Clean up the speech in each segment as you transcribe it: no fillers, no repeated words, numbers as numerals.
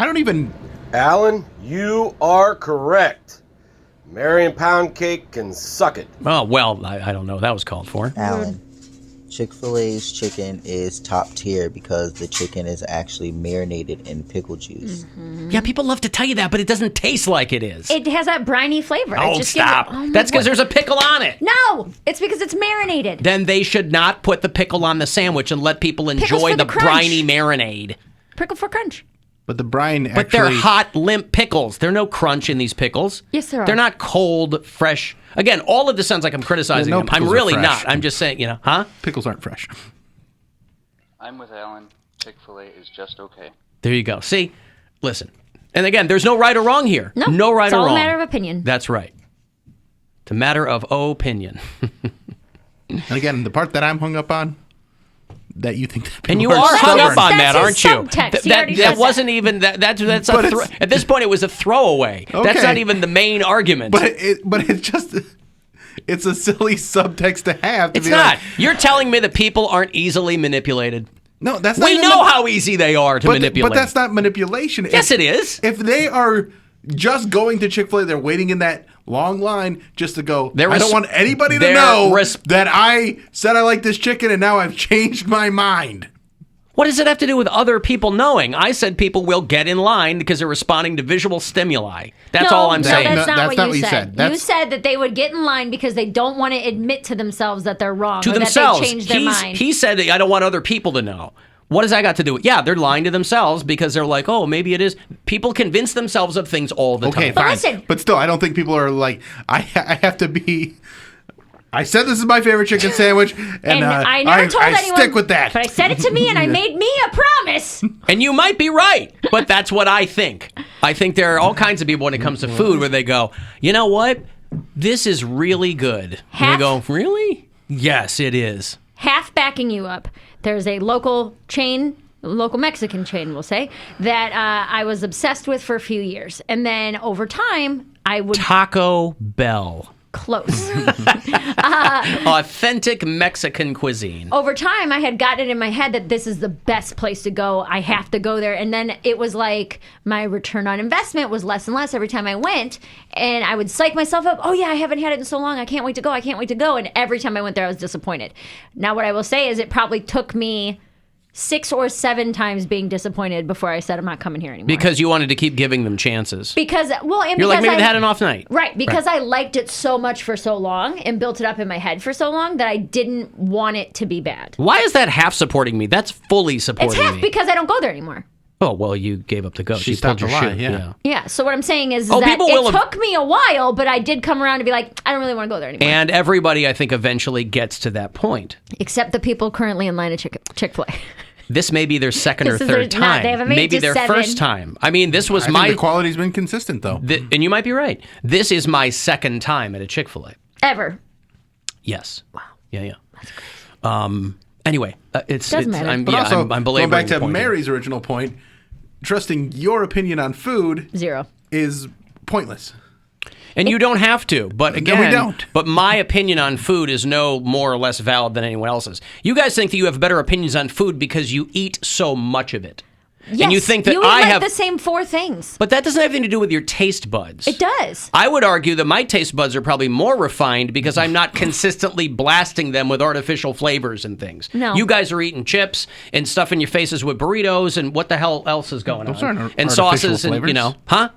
don't even... Alan, you are correct. Mary and Poundcake can suck it. Oh, well, I don't know. That was called for. Alan, Chick-fil-A's chicken is top tier because the chicken is actually marinated in pickle juice. Mm-hmm. Yeah, people love to tell you that, but it doesn't taste like it is. It has that briny flavor. It Oh, just stop. Gives it, That's because there's a pickle on it. No, it's because it's marinated. Then they should not put the pickle on the sandwich and let people enjoy for the the crunch. briny marinade. Pickle for crunch. But the brine actually... But they're hot, limp pickles. There's no crunch in these pickles. Yes, there are. They're not cold, fresh. Again, all of this sounds like I'm criticizing no them. I'm pickles are really fresh. not. I'm just saying, huh? Pickles aren't fresh. I'm with Alan. Chick-fil-A is just okay. There you go. See? Listen. And again, there's no right or wrong here. No right it's or all wrong. a matter of opinion. That's right. It's a matter of opinion. And again, the part that I'm hung up on, that you think that people And you are are hung stubborn. up on that, That's aren't his you? subtext. He already That said wasn't even that's But at this point it was a throwaway. That's Okay. not even the main argument. But it's just... It's a silly subtext to have. To it's be not. like, You're telling me that people aren't easily manipulated. no, that's not We even know how easy they are to manipulate. But that's not manipulation. Yes, it is. If they are just going to Chick-fil-A, they're waiting in that long line just to go, I don't want anybody to know that I said I like this chicken and now I've changed my mind. What does it have to do with other people knowing? I said people will get in line because they're responding to visual stimuli. That's all I'm saying. That's not that's what you said. You said that they would get in line because they don't want to admit to themselves that they're wrong To or themselves. that they changed their mind. He said that I don't want other people to know. What does that got to do with? Yeah, they're lying to themselves because they're like, oh, maybe it is. People convince themselves of things all the time. Okay, fine. But still, I don't think people are like, I have to be... I said this is my favorite chicken sandwich, and I never told anyone. stick with that. But I said it to me, and I made me a promise. And you might be right, but that's what I think. I think there are all kinds of people when it comes to food where they go, you know what? This is really good. And they go, really? Yes, it is. Half backing you up. There's a local chain, local Mexican chain, we'll say, that I was obsessed with for a few years. And then over time, I would... Taco Bell. Close. Authentic Mexican cuisine. Over time, I had gotten it in my head that this is the best place to go. I have to go there. And then it was like my return on investment was less and less every time I went. And I would psych myself up. Oh, yeah, I haven't had it in so long. I can't wait to go. I can't wait to go. And every time I went there, I was disappointed. Now, what I will say is it probably took me 6 or 7 times being disappointed before I said I'm not coming here anymore. Because you wanted to keep giving them chances. Because, well, and You're because like, maybe they had an off night. Right, because I liked it so much for so long and built it up in my head for so long that I didn't want it to be bad. Why is that half supporting me? That's fully supporting It's half me. because I don't go there anymore. Oh, well, you gave up the ghost. She You pulled stopped your to lie, shoe. yeah. Yeah, so what I'm saying is Oh, that people will it took me a while, but I did come around to be like, I don't really want to go there anymore. And everybody, I think, eventually gets to that point. Except the people currently in line at Chick-fil-A. This may be their second or This is third their- not- time. they haven't made it Maybe to their 7. first time. I mean, this was I think the quality's been consistent, though. And you might be right. This is my second time at a Chick-fil-A. Ever. Yes. Wow. Yeah. Anyway, Doesn't matter. I'm, But yeah, also, I'm going belaboring back the to point here. Mary's original point, trusting your opinion on food 0. is pointless. And you don't have to. But again, we don't. But my opinion on food is no more or less valid than anyone else's. You guys think that you have better opinions on food because you eat so much of it. Yes, and you think that you I eat like have the same 4 things. But that doesn't have anything to do with your taste buds. It does. I would argue that my taste buds are probably more refined because I'm not consistently blasting them with artificial flavors and things. No. You guys are eating chips and stuffing your faces with burritos and what the hell else is going Those on? aren't And artificial sauces and, flavors. huh?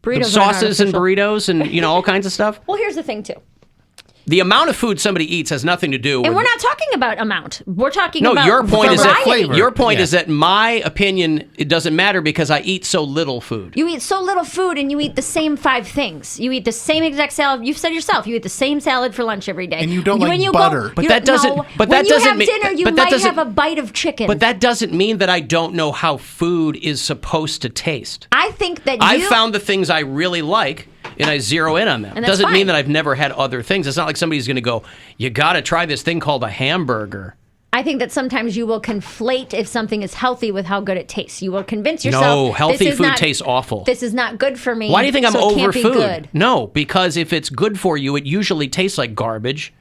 Burritos Sauces and aren't artificial. burritos and, all kinds of stuff. Well, here's the thing, too. The amount of food somebody eats has nothing to do with... And we're not talking about amount. We're talking No, about your point is that variety. your point Yeah. is that my opinion, it doesn't matter because I eat so little food. You eat so little food and you eat the same 5 things. You eat the same exact salad. You've said yourself, you eat the same salad for lunch every day. And you don't When like you butter. But you that don't- doesn't- no. but when that you doesn't have mean- dinner, you but that might doesn't- have a bite of chicken. But that doesn't mean that I don't know how food is supposed to taste. I think that I've found the things I really like, and I zero in on them. And that's Doesn't mean fine. that I've never had other things. It's not like somebody's going to go, you got to try this thing called a hamburger. I think that sometimes you will conflate if something is healthy with how good it tastes. You will convince yourself. No, healthy this is food not- tastes awful. This is not good for me. Why do you think I'm so it over can't be food? good. No, because if it's good for you, it usually tastes like garbage.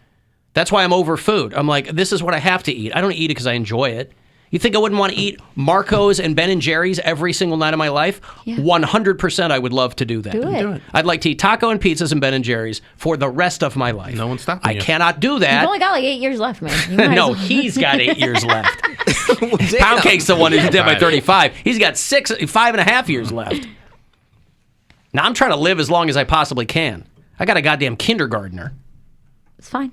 That's why I'm over food. I'm like, this is what I have to eat. I don't eat it because I enjoy it. You think I wouldn't want to eat Marco's and Ben & Jerry's every single night of my life? Yeah. 100% I would love to do that. Do it. I'd like to eat taco and pizzas and Ben & Jerry's for the rest of my life. No one's stopping I you. cannot do that. You've only got like 8 years left, man. You might as No, well. he's got 8 years left. Poundcake's the one who's dead by 35. He's got 5.5 years left. Now I'm trying to live as long as I possibly can. I got a goddamn kindergartner. It's fine.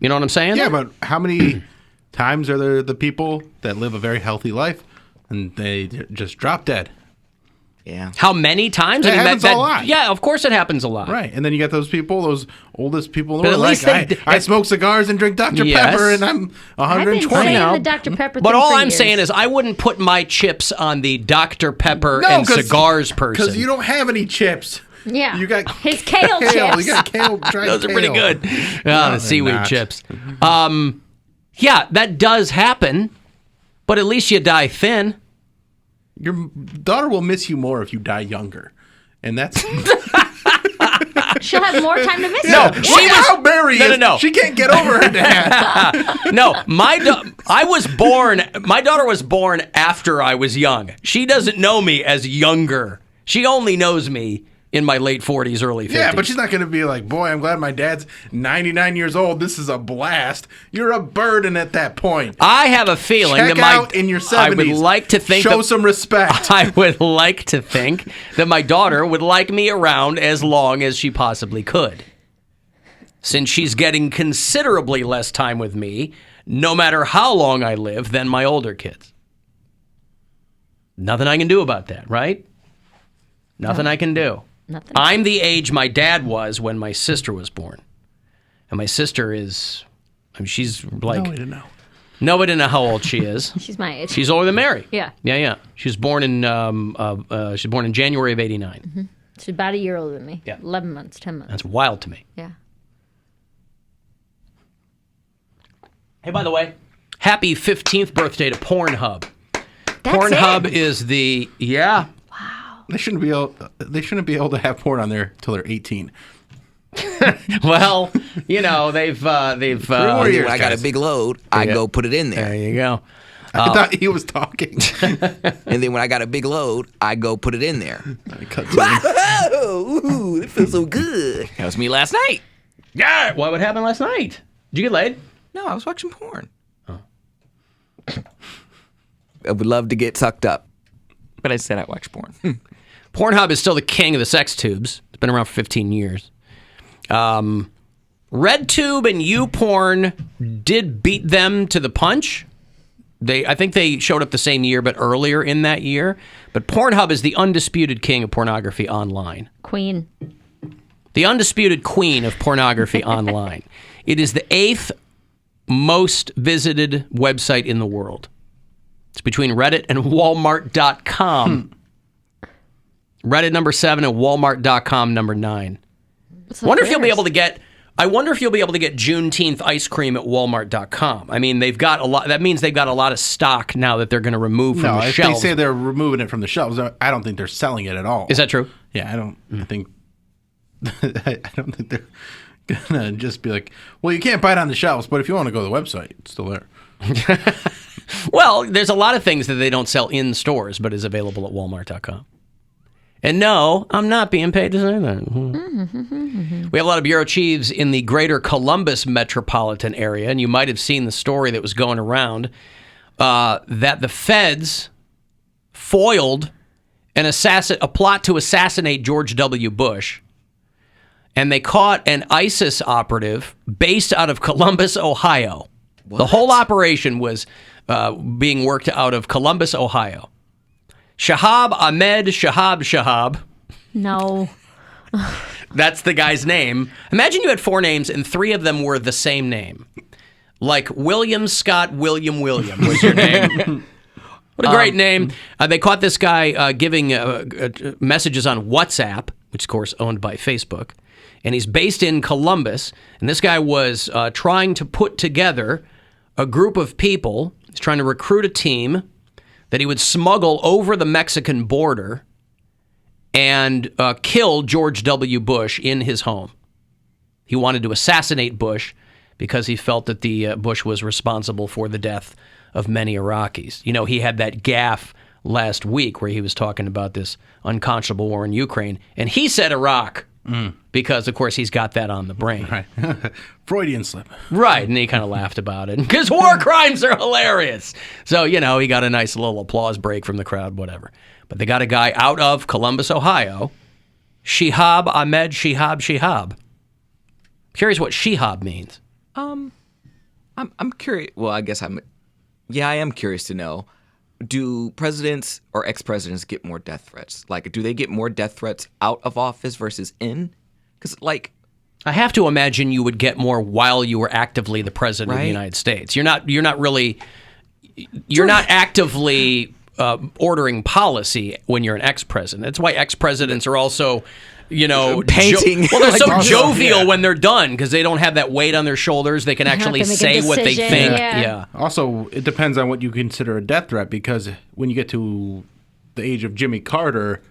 You know what I'm saying? Yeah, but how many times are there the people that live a very healthy life and they just drop dead? Yeah. How many times? It happens a lot. Yeah, of course it happens a lot. Right, and then you got those people, those oldest people in the But world, at like, least I smoke cigars and drink Dr. Yes. Pepper, and I'm I've been 120. saying the Dr. Pepper But thing all for I'm years. saying is I wouldn't put my chips on the Dr. Pepper No, and cigars person. Because you don't have any chips. Yeah. You got his kale chips. You got kale, dried Those are pretty kale. good. The they're seaweed not. chips. Yeah, that does happen, but at least you die thin. Your daughter will miss you more if you die younger. And that's... She'll have more time to miss No, it. she was how Mary is. No. She can't get over her dad. No, my daughter was born after I was young. She doesn't know me as younger. She only knows me in my late 40s, early 50s. Yeah, but she's not going to be like, boy, I'm glad my dad's 99 years old. This is a blast. You're a burden at that point. I have a feeling Check that out in your 70s. I would like to think Show that, some respect. I would like to think that my daughter would like me around as long as she possibly could. Since she's getting considerably less time with me, no matter how long I live, than my older kids. Nothing I can do about that, right? Nothing I can do. Nothing. I'm the age my dad was when my sister was born. And my sister is, she's like, No way to know. nobody know how old she is. She's my age. She's older than Mary. Yeah. Yeah. She was born in January of '89. Mm-hmm. She's about a year older than me. Yeah. 11 months, 10 months. That's wild to me. Yeah. Hey, by the way, happy 15th birthday to Pornhub. That's Pornhub it? is the They shouldn't be able to have porn on there until they're 18. well, you know, they've 3 more When years, I got a guys. big load, I go put it in there there. you go. I thought he was talking. And then when I got a big load, I go put it in there. I cut to him. Oh, ooh, it feels so good. That was me last night. Yeah. What happened last night? Did you get laid? No, I was watching porn. Oh. I would love to get sucked up, but I said I watch porn. Pornhub is still the king of the sex tubes. It's been around for 15 years. RedTube and YouPorn did beat them to the punch. I think they showed up the same year, but earlier in that year. But Pornhub is the undisputed king of pornography online. Queen. The undisputed queen of pornography online. It is the 8th most visited website in the world. It's between Reddit and Walmart.com. Reddit number 7 and Walmart.com number 9. I wonder if you'll be able to get Juneteenth ice cream at Walmart.com. I mean, they've got a lot. That means they've got a lot of stock now that they're going to remove from the If shelves. they say they're removing it from the shelves, I don't think they're selling it at all. Is that true? Yeah, I don't. I think. I don't think they're gonna just be like, well, you can't buy it on the shelves, but if you want to go to the website, it's still there. Well, there's a lot of things that they don't sell in stores, but is available at Walmart.com. And no, I'm not being paid to say that. We have a lot of bureau chiefs in the greater Columbus metropolitan area, and you might have seen the story that was going around that the feds foiled a plot to assassinate George W. Bush, and they caught an ISIS operative based out of Columbus, Ohio. What? The whole operation was being worked out of Columbus, Ohio. Shahab Ahmed Shahab. No. That's the guy's name. Imagine you had 4 names and 3 of them were the same name. Like William Scott William was your name. What a great name. They caught this guy giving messages on WhatsApp, which of course owned by Facebook. And he's based in Columbus. And this guy was trying to put together a group of people. He's trying to recruit a team that he would smuggle over the Mexican border and kill George W. Bush in his home. He wanted to assassinate Bush because he felt that the Bush was responsible for the death of many Iraqis. You know, he had that gaffe last week where he was talking about this unconscionable war in Ukraine, and he said Iraq because, of course, he's got that on the brain. Right. Freudian slip. Right, and he kind of laughed about it because war crimes are hilarious. So, you know, he got a nice little applause break from the crowd, whatever. But they got a guy out of Columbus, Ohio, Shihab Ahmed Shihab. Curious what Shihab means. I'm curious. Well, I guess I am curious to know. Do presidents or ex-presidents get more death threats? Like, do they get more death threats out of office versus in? Because, like, I have to imagine you would get more while you were actively the president of the United States. You're not actively ordering policy when you're an ex-president. That's why ex-presidents are also, you know, painting. They're so jovial when they're done because they don't have that weight on their shoulders. They can actually say what they think. Yeah. Also, it depends on what you consider a death threat, because when you get to the age of Jimmy Carter,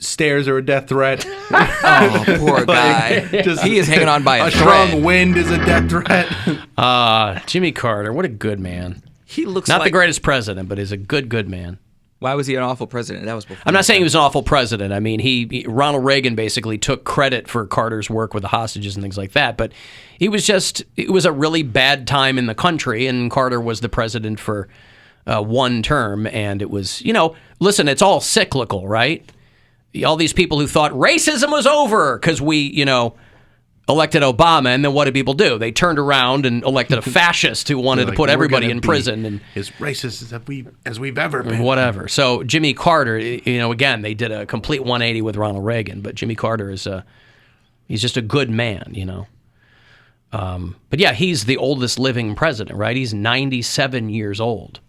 stairs are a death threat. Oh, poor guy. He is hanging on by a thread. Strong wind is a death threat. Jimmy Carter, what a good man. He looks not the greatest president, but he's a good man. Why was he an awful president? That was before. I'm not saying he was an awful president. I mean, Ronald Reagan basically took credit for Carter's work with the hostages and things like that. But it was a really bad time in the country, and Carter was the president for one term. And it was, you know, listen, it's all cyclical, right? All these people who thought racism was over because we, you know, elected Obama, and then what did people do? They turned around and elected a fascist who wanted to put everybody in prison. And as racist as we've ever been. Whatever. So Jimmy Carter, you know, again, they did a complete 180 with Ronald Reagan, but Jimmy Carter he's just a good man, you know. But yeah, he's the oldest living president, right? He's 97 years old.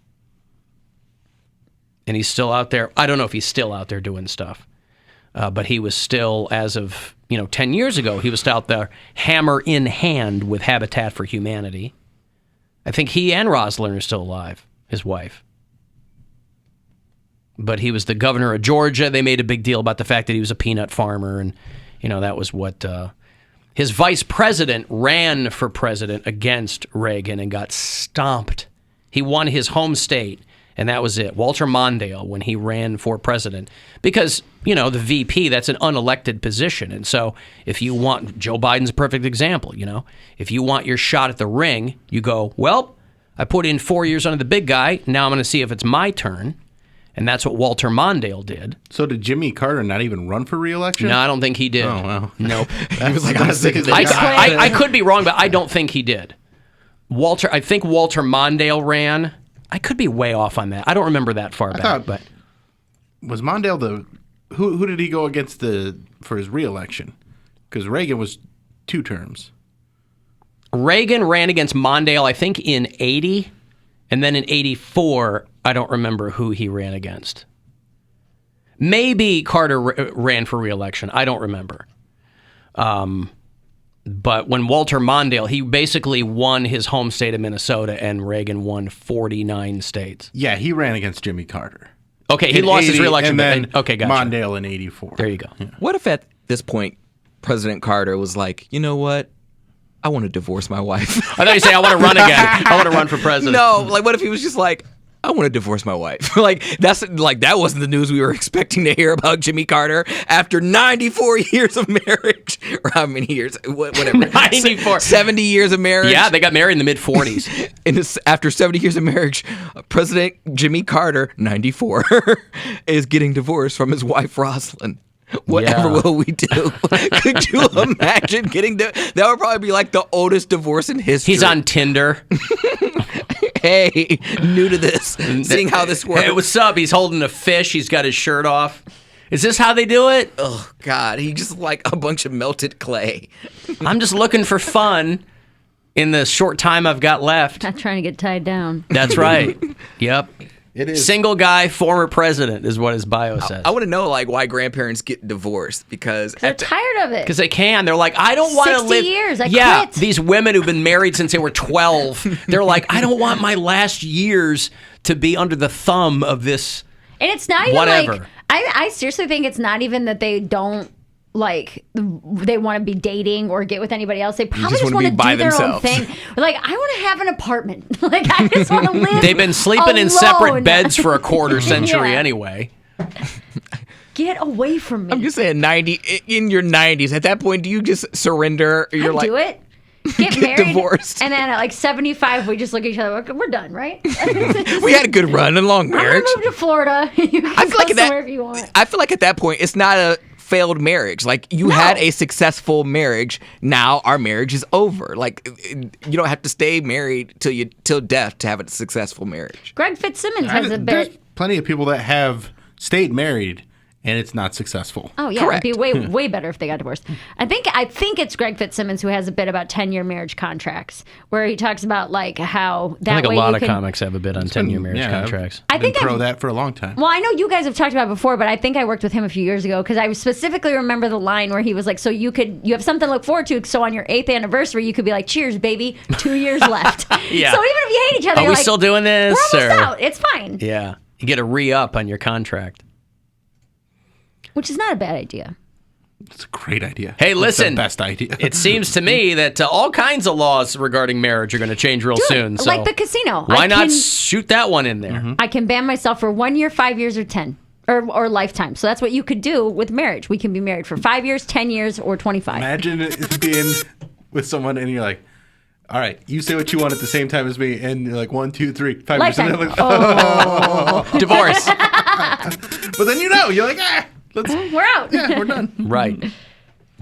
And he's still out there. I don't know if he's still out there doing stuff. But he was still, as of 10 years ago, he was out there hammer in hand with Habitat for Humanity. I think he and Rosalind are still alive, his wife. But he was the governor of Georgia. They made a big deal about the fact that he was a peanut farmer, and that was what his vice president ran for president against Reagan and got stomped. He won his home state. And that was it. Walter Mondale, when he ran for president. Because, the VP, that's an unelected position. And so if you want, Joe Biden's a perfect example, if you want your shot at the ring, you go, well, I put in 4 years under the big guy. Now I'm going to see if it's my turn. And that's what Walter Mondale did. So did Jimmy Carter not even run for re-election? No, I don't think he did. Oh, well. Nope. He was like, I could be wrong, but I don't think he did. I think Walter Mondale ran. I could be way off on that. I don't remember that far back. But was Mondale who did he go against for his re-election? Because Reagan was 2 terms. Reagan ran against Mondale, I think, in 80, and then in 84, I don't remember who he ran against. Maybe Carter ran for re-election. I don't remember. But when Walter Mondale, he basically won his home state of Minnesota, and Reagan won 49 states. Yeah, he ran against Jimmy Carter. Okay, he lost his re-election. And then gotcha. Mondale in 84. There you go. Yeah. What if at this point, President Carter was like, you know what? I want to divorce my wife. I thought you say I want to run again. I want to run for president. No, like what if he was just like, I want to divorce my wife. That wasn't the news we were expecting to hear about Jimmy Carter after 94 years of marriage. Or how many years? Whatever. 94. 70 years of marriage. Yeah, they got married in the mid-40s. And after 70 years of marriage, President Jimmy Carter, 94, is getting divorced from his wife, Rosalind. Whatever will we do? Could you imagine getting that would probably be like the oldest divorce in history. He's on Tinder. Hey, new to this, seeing how this works. Hey, what's up? He's holding a fish. He's got his shirt off. Is this how they do it? Oh, God. He just like a bunch of melted clay. I'm just looking for fun in the short time I've got left. Not trying to get tied down. That's right. Yep. It is. Single guy, former president is what his bio says. I want to know why grandparents get divorced because they're tired of it. Because they can. They're like, I don't want to live. 60 years. I quit. These women who've been married since they were 12. They're like, I don't want my last years to be under the thumb of this. And it's not even whatever. like I seriously think it's not even that they don't like they want to be dating or get with anybody else. They probably just just wanna want be to by do their own themselves. thing. Like, I want to have an apartment. Like, I just want to live. They've been sleeping in separate alone. beds for a quarter century Yeah. anyway. Get away from me. I'm just saying, in your 90s, at that point, do you just surrender? You're I'd like, do it. Get married, divorced. and then at like 75, we just look at each other. We're done, right? we had a good run, a long I'm gonna marriage. move to Florida. You can I feel go like somewhere if you want. I feel like at that point, it's not a failed marriage. Like, you had a successful marriage. Now our marriage is over. Like, you don't have to stay married till death to have a successful marriage. Greg Fitzsimmons has a There's bit. plenty of people that have stayed married and it's not successful. Oh yeah, Correct. it'd be way better if they got divorced. I think it's Greg Fitzsimmons who has a bit about 10-year marriage contracts where he talks about like how that I think way a lot you of can, comics have a bit on 10-year marriage contracts. I I've think been pro I've- that for a long time. Well, I know you guys have talked about it before, but I think I worked with him a few years ago because I specifically remember the line where he was like, "So you have something to look forward to. So on your 8th anniversary, you could be like, cheers, baby, 2 years left." Yeah. So even if you hate each other, Are you're we like, still doing this? we're almost or- out. It's fine. Yeah. You get a re-up on your contract. Which is not a bad idea. It's a great idea. Hey, It's listen. the best idea. It seems to me that all kinds of laws regarding marriage are going to change real Dude, soon. So like the casino. why I not can- shoot that one in there? I can ban myself for 1 year, 5 years, or 10. Or lifetime. So that's what you could do with marriage. We can be married for 5 years, 10 years, or 25. Imagine it being with someone and you're like, all right, you say what you want at the same time as me, and you're like 1, 2, 3, 5 years. Lifetime. And they're like, Divorce. but then you're like, let's. We're out. Yeah, we're done. Right.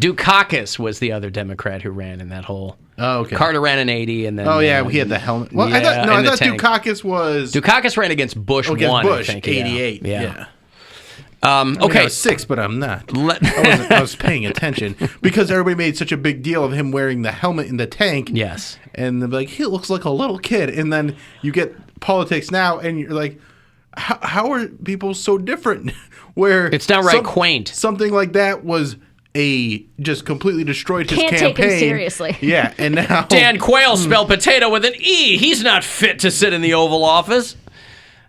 Dukakis was the other Democrat who ran in that whole. Oh, okay. Carter ran in 80, and then. Oh yeah, he had the helmet. Well, I yeah, thought and the I thought tank. Dukakis was Dukakis ran against Bush against 1, Bush, I think. 88. Yeah. Yeah. I mean, I Okay. was 6, but I'm not. I was paying attention because everybody made such a big deal of him wearing the helmet in the tank. Yes. And they're like, he looks like a little kid. And then you get politics now, and you're like, how are people so different? Where It's downright quaint. Something like that was just completely destroyed his Can't campaign. take him seriously. Yeah, and now Dan Quayle spelled potato with an E. He's not fit to sit in the Oval Office.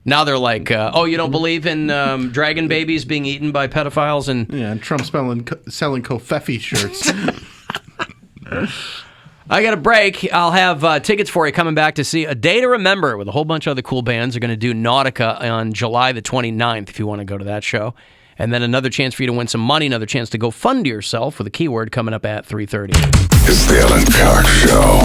Now they're like, oh, you don't believe in dragon babies being eaten by pedophiles? And and Trump's selling Kofefe shirts. I got a break. I'll have tickets for you coming back to see A Day to Remember with a whole bunch of other cool bands. They're going to do Nautica on July the 29th if you want to go to that show. And then another chance for you to win some money, another chance to go fund yourself with a keyword coming up at 3:30. It's the Alan Cox Show.